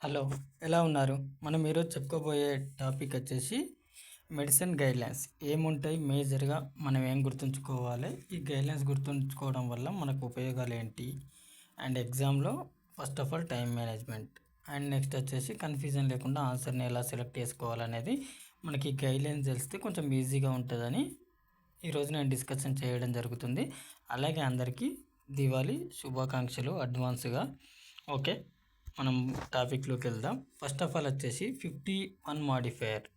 Hello, ఎలా ఉన్నారు? మనం ఈరోజు చెప్పుకోబోయే టాపిక్ వచ్చేసి మెడిసిన్ గైడ్లైన్స్ ఏముంటాయి, మేజర్గా మనం ఏం గుర్తుంచుకోవాలి, ఈ గైడ్లైన్స్ గుర్తుంచుకోవడం వల్ల మనకు ఉపయోగాలు ఏంటి, అండ్ ఎగ్జామ్లో first of all time management, and next వచ్చేసి కన్ఫ్యూజన్ లేకుండా ఆన్సర్ని ఎలా సెలెక్ట్ చేసుకోవాలనేది మనకి గైడ్లైన్స్ తెలిస్తే కొంచెం ఈజీగా ఉంటుందని ఈరోజు నేను డిస్కషన్ చేయడం జరుగుతుంది. అలాగే అందరికీ దివాళీ శుభాకాంక్షలు అడ్వాన్స్గా. ఓకే, మనం టాపిక్లోకి వెళ్దాం. ఫస్ట్ ఆఫ్ ఆల్ వచ్చేసి 51 మాడిఫైయర్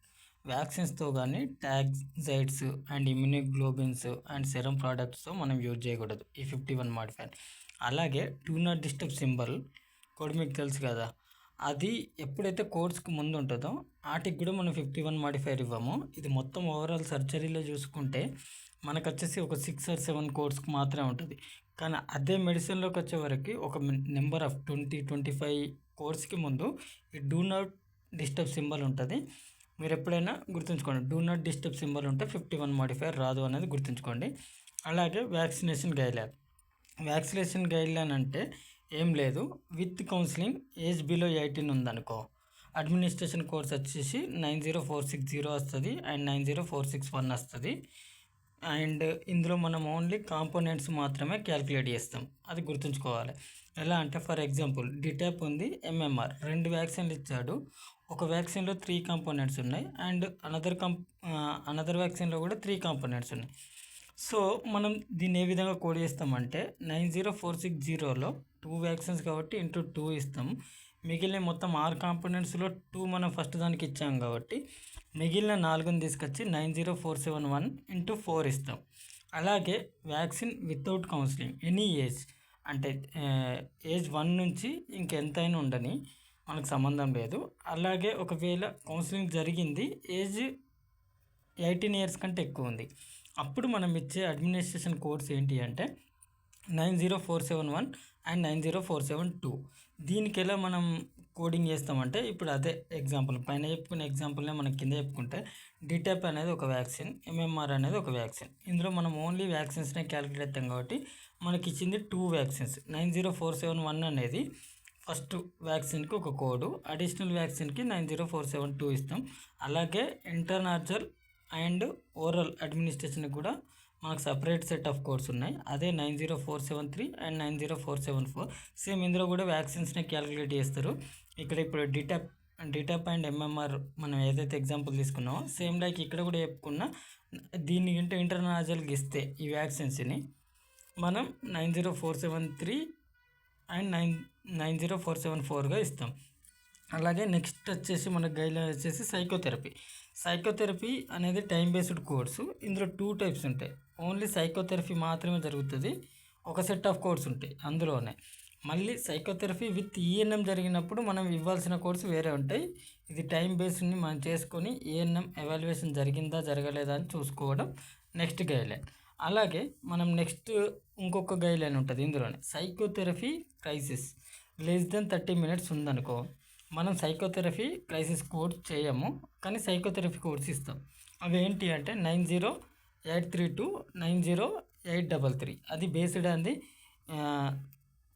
వ్యాక్సిన్స్తో కానీ టాక్సైడ్స్ అండ్ ఇమ్యూనోగ్లోబిన్స్ అండ్ సెరం ప్రోడక్ట్స్తో మనం యూజ్ చేయకూడదు ఈ 51 మాడిఫైయర్. అలాగే do not disturb symbol code మీకు తెలుసు కదా, అది ఎప్పుడైతే కోడ్స్కి ముందు ఉంటుందో వాటికి కూడా మనం 51 మాడిఫైయర్ ఇవ్వము. ఇది మొత్తం ఓవరాల్ సర్జరీలో చూసుకుంటే మనకు వచ్చేసి ఒక 6 or 7 కోడ్స్కి మాత్రమే ఉంటుంది. కానీ అదే మెడిసిన్లోకి వచ్చేవరకు ఒక నెంబర్ ఆఫ్ 20-25 కోర్స్కి ముందు ఈ డూ నాట్ డిస్టర్బ్ సింబల్ ఉంటుంది. మీరు ఎప్పుడైనా గుర్తుంచుకోండి, డూ నాట్ డిస్టర్బ్ సింబల్ ఉంటే 51 మాడిఫైయర్ రాదు అనేది గుర్తుంచుకోండి. అలాగే వ్యాక్సినేషన్ గైడ్లైన్ అంటే ఏం లేదు, విత్ కౌన్సిలింగ్ ఏజ్ బిలో 18 ఉందనుకో అడ్మినిస్ట్రేషన్ కోర్స్ వచ్చేసి 90460 వస్తుంది అండ్ 90461 వస్తుంది. అండ్ ఇందులో మనం ఓన్లీ కాంపోనెంట్స్ మాత్రమే క్యాలిక్యులేట్ చేస్తాం, అది గుర్తుంచుకోవాలి. ఎలా అంటే ఫర్ ఎగ్జాంపుల్ డిటాప్ ఉంది, ఎంఎంఆర్, 2 వ్యాక్సిన్లు ఇచ్చాడు. ఒక వ్యాక్సిన్లో 3 కాంపోనెంట్స్ ఉన్నాయి అండ్ అనదర్ వ్యాక్సిన్లో కూడా 3 కాంపోనెంట్స్ ఉన్నాయి. సో మనం దీన్ని ఏ విధంగా కోడ్ చేస్తామంటే 90460లో 2 వ్యాక్సిన్స్ కాబట్టి ఇంటూ 2 ఇస్తాం. మిగిలిన మొత్తం 6 కాంపోనెంట్స్లో 2 మనం ఫస్ట్ దానికి ఇచ్చాం కాబట్టి మిగిలిన 4ని తీసుకొచ్చి 90471 ఇంటూ 4 ఇస్తాం. అలాగే vaccine without counselling any age, అంటే ఏజ్ 1 నుంచి ఇంకెంతైనా ఉండని, మనకు సంబంధం లేదు. అలాగే ఒకవేళ కౌన్సిలింగ్ జరిగింది, ఏజ్ 18 ఇయర్స్ కంటే ఎక్కువ ఉంది, అప్పుడు మనం ఇచ్చే అడ్మినిస్ట్రేషన్ కోడ్స్ ఏంటి అంటే 90471 అండ్ 90472. దీనికి ఎలా మనం కోడింగ్ చేస్తామంటే ఇప్పుడు అదే ఎగ్జాంపుల్ పైన చెప్పుకునే ఎగ్జాంపుల్నే మనం కింద చెప్పుకుంటే డిటాప్ అనేది ఒక వ్యాక్సిన్, ఎంఎంఆర్ అనేది ఒక వ్యాక్సిన్. ఇందులో మనం ఓన్లీ వ్యాక్సిన్స్నే క్యాలిక్యులేట్ చేస్తాం కాబట్టి మనకి ఇచ్చింది 2 వ్యాక్సిన్స్. 90471 అనేది ఫస్ట్ వ్యాక్సిన్కి ఒక కోడు, అడిషనల్ వ్యాక్సిన్కి 90472 ఇస్తాం. అలాగే ఇంటర్నాజల్ అండ్ ఓరల్ అడ్మినిస్ట్రేషన్కి కూడా మనకు సపరేట్ సెట్ ఆఫ్ కోడ్స్ ఉన్నాయి, అదే 90473 అండ్ 90474. సేమ్ ఇందులో కూడా వ్యాక్సిన్స్ని క్యాలిక్యులేట్ చేస్తారు. ఇప్పుడు డిటాప్ అండ్ ఎంఎంఆర్ మనం ఏదైతే ఎగ్జాంపుల్ తీసుకున్నామో సేమ్ లైక్ ఇక్కడ కూడా చెప్పుకున్నా, దీన్ని ఇంటర్నాజల్కి ఇస్తే ఈ వ్యాక్సిన్స్ని మనం 90473 అండ్ 90474గా ఇస్తాం. అలాగే నెక్స్ట్ వచ్చేసి మన గైడ్లైన్ వచ్చేసి సైకోథెరపీ అనేది టైం బేస్డ్ కోర్సు. ఇందులో 2 టైప్స్ ఉంటాయి. ఓన్లీ సైకోథెరపీ మాత్రమే జరుగుతుంది, ఒక సెట్ ఆఫ్ కోర్స్ ఉంటాయి అందులోనే. మళ్ళీ సైకోథెరపీ విత్ ఈఎన్ఎం జరిగినప్పుడు మనం ఇవ్వాల్సిన కోర్సు వేరే ఉంటాయి. ఇది టైం బేస్డ్ని మనం చేసుకొని ఈఎన్ఎం ఎవాల్యుయేషన్ జరిగిందా జరగలేదా అని చూసుకోవడం నెక్స్ట్ గైడ్లైన్. అలాగే మనం నెక్స్ట్ ఇంకొక గైడ్లైన్ ఉంటుంది ఇందులోనే, సైకోథెరపీ క్రైసిస్ <30 minutes ఉందనుకో మనం సైకోథెరపీ క్రైసిస్ కోర్స్ చేయము, కానీ సైకోథెరపీ కోర్స్ ఇస్తాం. అవి ఏంటి అంటే 90832 90833. అది బేస్డ్ అంది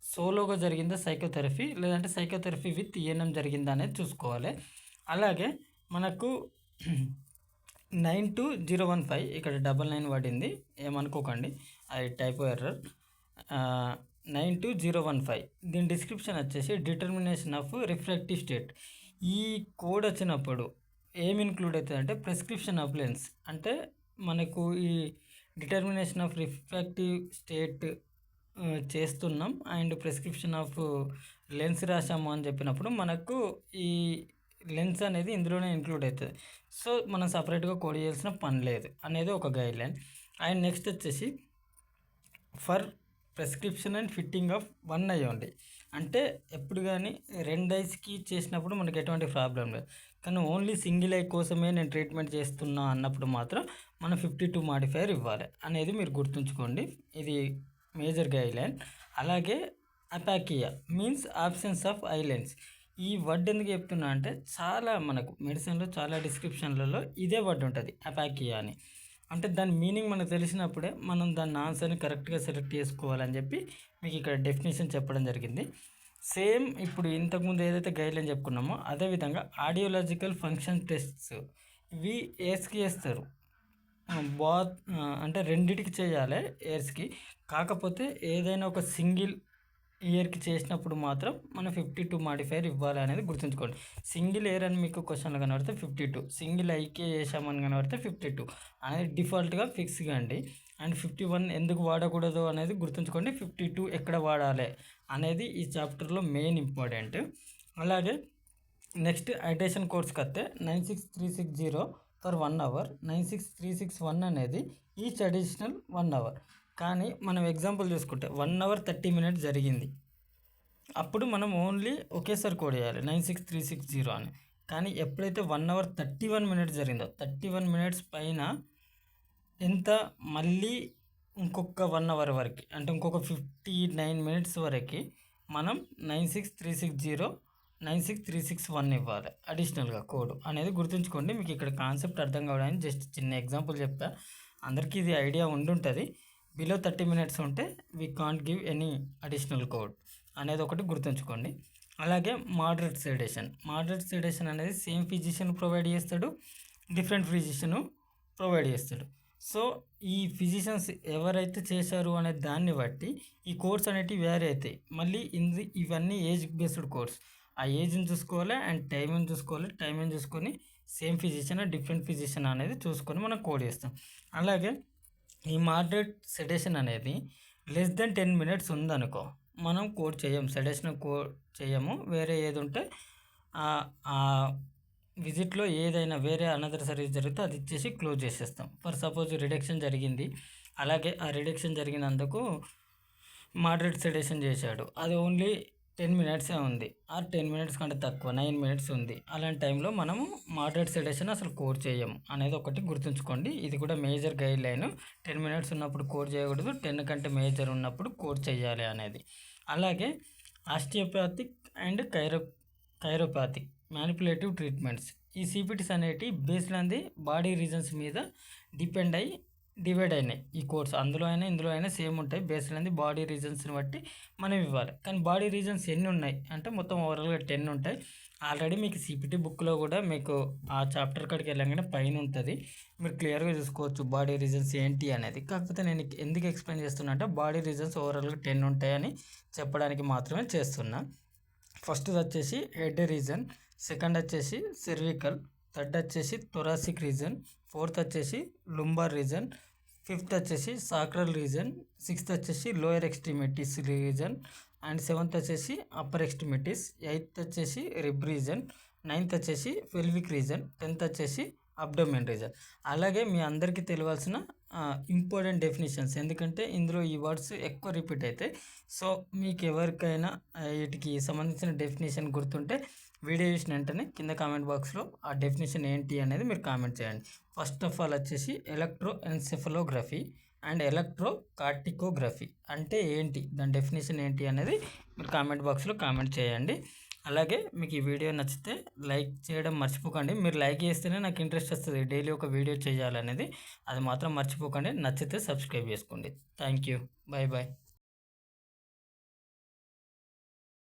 సోలోగా జరిగిందా సైకోథెరపీ, లేదంటే సైకోథెరపీ విత్ ఈఎన్ఎం జరిగిందా అనేది చూసుకోవాలి. అలాగే మనకు 92015, ఇక్కడ 99 పడింది ఏమనుకోకండి, అది టైపో ఎర్రర్. 92015 దీని డిస్క్రిప్షన్ వచ్చేసి డిటర్మినేషన్ ఆఫ్ రిఫ్రాక్టివ్ స్టేట్. ఈ కోడ్ వచ్చినప్పుడు ఏం ఇన్క్లూడ్ అవుతుంది అంటే ప్రిస్క్రిప్షన్ ఆఫ్ లెన్స్, అంటే మనకు ఈ డిటర్మినేషన్ ఆఫ్ రిఫ్రాక్టివ్ స్టేట్ చేస్తున్నాం అండ్ ప్రిస్క్రిప్షన్ ఆఫ్ లెన్స్ రాసాము అని చెప్పినప్పుడు మనకు ఈ లెన్స్ అనేది ఇందులోనే ఇంక్లూడ్ అవుతుంది. సో మనం సపరేట్గా కోడ్ చేయాల్సిన పని లేదు అనేది ఒక గైడ్లైన్. అండ్ నెక్స్ట్ వచ్చేసి for prescription and fitting of 1 I only, అంటే ఎప్పుడు కానీ 2 ఐస్కి చేసినప్పుడు మనకి ఎటువంటి ప్రాబ్లం లేదు, కానీ ఓన్లీ సింగిల్ ఐ కోసమే నేను ట్రీట్మెంట్ చేస్తున్నా అన్నప్పుడు మాత్రం మనం 52 మాడిఫైయర్ ఇవ్వాలి అనేది మీరు గుర్తుంచుకోండి. ఇది మేజర్ గైడ్లైన్. అలాగే అపాకియా మీన్స్ ఆబ్సెన్స్ ఆఫ్ ఐలెన్స్. ఈ వర్డ్ ఎందుకు చెప్తున్నా అంటే చాలా మనకు మెడిసిన్లో చాలా డిస్క్రిప్షన్లలో ఇదే వర్డ్ ఉంటుంది అపాకియా అని. అంటే దాని మీనింగ్ మనకు తెలిసినప్పుడే మనం దాని ఆన్సర్ని కరెక్ట్గా సెలెక్ట్ చేసుకోవాలని చెప్పి మీకు ఇక్కడ డెఫినేషన్ చెప్పడం జరిగింది. సేమ్ ఇప్పుడు ఇంతకుముందు ఏదైతే గైడ్లైన్ చెప్పుకున్నామో అదేవిధంగా ఆడియోలాజికల్ ఫంక్షన్ టెస్ట్స్ ఇవి ఎయిర్స్కి చేస్తారు. బాత్ అంటే రెండిటికి చేయాలి ఎయిర్స్కి. కాకపోతే ఏదైనా ఒక సింగిల్ ఇయర్కి చేసినప్పుడు మాత్రం మనం 52 మాడిఫైయర్ ఇవ్వాలి అనేది గుర్తుంచుకోండి. సింగిల్ ఎయిర్ అని మీకు క్వశ్చన్లో కనబడితే 52, సింగిల్ ఐకే చేసామని కనబడితే 52 అనేది డిఫాల్ట్గా ఫిక్స్గా అండి. అండ్ 51 ఎందుకు వాడకూడదు అనేది గుర్తుంచుకోండి. 52 ఎక్కడ వాడాలి అనేది ఈ చాప్టర్లో మెయిన్ ఇంపార్టెంట్. అలాగే నెక్స్ట్ ఐటేషన్ కోర్స్కి వస్తే 96360 ఫర్ 1 అవర్, 96361 అనేది ఈచ్ అడిషనల్ 1 అవర్. కానీ మనం ఎగ్జాంపుల్ చూసుకుంటే 1 అవర్ 30 మినిట్స్ జరిగింది, అప్పుడు మనం ఓన్లీ ఒకేసారి కోడ్ చేయాలి 96360 అని. కానీ ఎప్పుడైతే 1 అవర్ 31 మినిట్స్ జరిగిందో 31 మినిట్స్ పైన ఎంత మళ్ళీ ఇంకొక 1 అవర్ వరకు అంటే ఇంకొక 59 మినిట్స్ వరకు మనం 96360 96361 ఇవ్వాలి అడిషనల్గా కోడ్ అనేది గుర్తుంచుకోండి. మీకు ఇక్కడ కాన్సెప్ట్ అర్థం కావడానికి జస్ట్ చిన్న ఎగ్జాంపుల్ చెప్తా, అందరికీ ఇది ఐడియా ఉండుంటుంది. బిలో 30 మినిట్స్ ఉంటే we can't give any additional code అనేది ఒకటి గుర్తుంచుకోండి. అలాగే మోడరేట్ సెడేషన్ అనేది సేమ్ ఫిజిషియన్ ప్రొవైడ్ చేస్తాడు, డిఫరెంట్ ఫిజిషియన్ ప్రొవైడ్ చేస్తాడు. సో ఈ ఫిజిషియన్స్ ఎవరైతే చేశారు అనే దాన్ని బట్టి ఈ కోర్స్ అనేటివి వేరే అవుతాయి. మళ్ళీ ఇవన్నీ ఏజ్ బేస్డ్ కోర్స్, ఆ ఏజ్ని చూసుకోవాలి అండ్ టైంని చూసుకోవాలి. టైంని చూసుకొని సేమ్ ఫిజిషియన్ డిఫరెంట్ ఫిజిషియన్ అనేది చూసుకొని మనం కోడ్ చేస్తాం. అలాగే ఈ మోడరేట్ సెడేషన్ అనేది లెస్ దెన్ 10 మినిట్స్ ఉందనుకో మనం కోడ్ చేయము, సెడేషన్ కోడ్ చేయము. వేరే ఏది ఉంటే విజిట్లో ఏదైనా వేరే అనదర్ సర్వీస్ జరిగితే అది ఇచ్చేసి క్లోజ్ చేసేస్తాం. ఫర్ సపోజ్ రిడక్షన్ జరిగింది, అలాగే ఆ రిడక్షన్ జరిగినందుకు మోడరేట్ సెడేషన్ చేశాడు, అది ఓన్లీ 10 మినిట్సే ఉంది, ఆ 10 మినిట్స్ కంటే తక్కువ 9 మినిట్స్ ఉంది. అలాంటి టైంలో మనము మోడరేట్ సెడేషన్ అసలు కోడ్ చేయము అనేది ఒకటి గుర్తుంచుకోండి. ఇది కూడా మేజర్ గైడ్ లైన్. 10 మినిట్స్ ఉన్నప్పుడు కోడ్ చేయకూడదు, 10 కంటే మేజర్ ఉన్నప్పుడు కోడ్ చేయాలి అనేది. అలాగే ఆస్టియోపాథిక్ అండ్ కైరోపాథిక్ మ్యానిపులేటివ్ ట్రీట్మెంట్స్, ఈ సిపిటీస్ అనేవి based on the body reasons మీద డివైడ్ అయినాయి. ఈ కోర్స్ అందులో అయినా ఇందులో అయినా సేమ్ ఉంటాయి. బేస్డ్ ఆన్ ది బాడీ రీజన్స్ని బట్టి మనం ఇవ్వాలి. కానీ బాడీ రీజన్స్ ఎన్ని ఉన్నాయి అంటే మొత్తం ఓవరాల్గా 10 ఉంటాయి. ఆల్రెడీ మీకు సిపిటీ బుక్లో కూడా మీకు ఆ చాప్టర్ కాడికి వెళ్ళగానే పైన ఉంటుంది, మీరు క్లియర్గా చూసుకోవచ్చు బాడీ రీజన్స్ ఏంటి అనేది. కాకపోతే నేను ఎందుకు ఎక్స్ప్లెయిన్ చేస్తున్నా అంటే బాడీ రీజన్స్ ఓవరాల్గా 10 ఉంటాయని చెప్పడానికి మాత్రమే చేస్తున్నా. ఫస్ట్ వచ్చేసి హెడ్ రీజన్, సెకండ్ వచ్చేసి సెర్వికల్, థర్డ్ వచ్చేసి థొరాసిక్ రీజన్, ఫోర్త్ వచ్చేసి లుంబార్ రీజన్, ఫిఫ్త్ వచ్చేసి సాక్రల్ రీజన్, సిక్స్త్ వచ్చేసి lower extremities reason, and seventh వచ్చేసి అప్పర్ ఎక్స్ట్రిమిటీస్, ఎయిత్ వచ్చేసి రిబ్ రీజన్, నైన్త్ వచ్చేసి పెల్విక్ రీజన్, 10th వచ్చేసి అబ్డోమెన్ రీజన్. అలాగే మీ అందరికీ తెలియాల్సిన ఇంపార్టెంట్ డెఫినేషన్స్, ఎందుకంటే ఇందులో ఈ వర్డ్స్ ఎక్కువ రిపీట్ అవుతాయి. సో మీకు ఎవరికైనా వీటికి సంబంధించిన డెఫినేషన్ గుర్తుంటే వీడియో చూసిన వెంటనే కింద కామెంట్ బాక్స్లో ఆ డెఫినేషన్ ఏంటి అనేది మీరు కామెంట్ చేయండి. ఫస్ట్ ఆఫ్ ఆల్ వచ్చేసి ఎలక్ట్రోఎన్సెఫలోగ్రఫీ అండ్ ఎలక్ట్రోకార్టికోగ్రఫీ అంటే ఏంటి, దాని డెఫినేషన్ ఏంటి అనేది మీరు కామెంట్ బాక్స్లో కామెంట్ చేయండి. అలాగే మీకు ఈ వీడియో నచ్చితే లైక్ చేయడం మర్చిపోకండి. మీరు లైక్ చేస్తేనే నాకు ఇంట్రెస్ట్ వస్తుంది డైలీ ఒక వీడియో చేయాలనేది, అది మాత్రం మర్చిపోకండి. నచ్చితే సబ్స్క్రైబ్ చేసుకోండి. Thank you, bye bye.